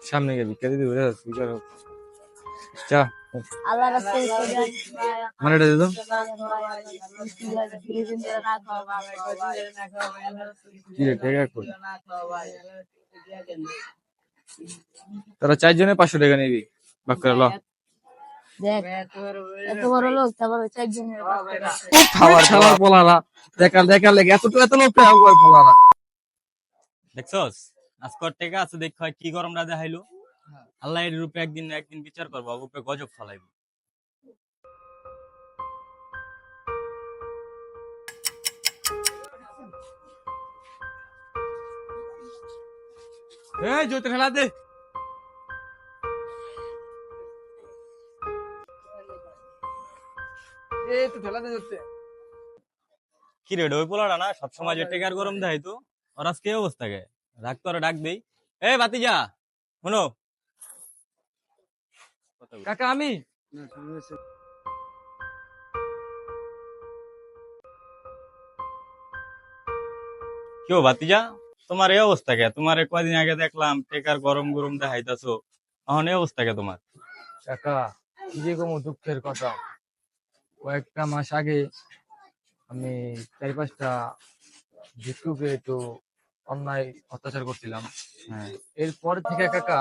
সামনে গিয়ে ভিক্ষা দিতে ঘুরে যাচ্ছে চা আল্লাহ রাস্তায় মানে এটা দিত কি রে টাকা কই তোরা 4 জনে 500 টাকা নিবি ভাগ করে ল দেখ এত বড় লোক তারপর 4 জনের খাবার খাবার বলালা দেখা লাগে এত লোক টাকা করে বলালা দেখছস আজকর টাকা আছে দেখ কি গরমটা দেখাইলো আল্লাহ এর রূপে একদিন না একদিন বিচার করবো উপরে গজব ফলাইব এই জোতে ফেলা দে এই তো ফেলা দে জোতে কি রে ওই পোলাটা না সবসময় যে টেকার গরম দেয় তো ওর আজকে অবস্থা কে রাগ তোরা ডাক দেই এই বাতিজা শোনো কাকা আমি কেউ বাতিজা তোমার এই অবস্থা কে তোমার কয়দিন আগে দেখলাম টেকার গরম গরম দেখাইতাছো এখন এই অবস্থা কে তোমার কাকা কি যে কোনো দুঃখের কথা কয়েকটা মাস আগে আমি 4-5টা ভিক্ষুকে একটু অন্যায় অত্যাচার করছিলাম হ্যাঁ এরপর থেকে কাকা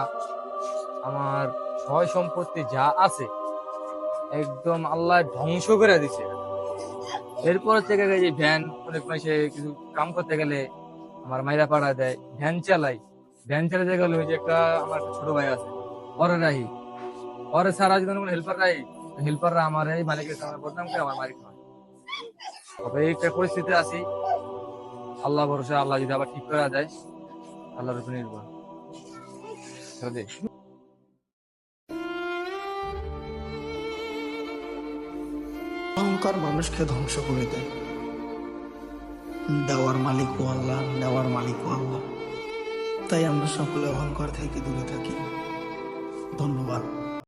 আমার সয় সম্পত্তি যা আছে একদম আল্লাহ ধ্বংস করে দিছে এরপর থেকে যে ভ্যান অনেক মাসে কিছু কাম করতে গেলে আমার মাইরা পাড়া দেয় ভ্যান চালাতে গেলে ওই যে একটা আমার একটা ছোট ভাই আছে ওরে রাহি ওরে সারা জীবন কোনো হেল্পাররা আমার এই মালিকের সামনে বদনাম করে আমার মালিক হয় তবে এই একটা পরিস্থিতি আছি আল্লাহ ভরসা আল্লাহ যদি আবার ঠিক করা দেয় আল্লাহর উপর নির্ভর অহংকার মানুষকে ধ্বংস করে দেয় দেওয়ার মালিক ও আল্লাহ নেওয়ার মালিক ও আল্লাহ তাই আমরা সকলে অহংকার থেকে দূরে থাকি ধন্যবাদ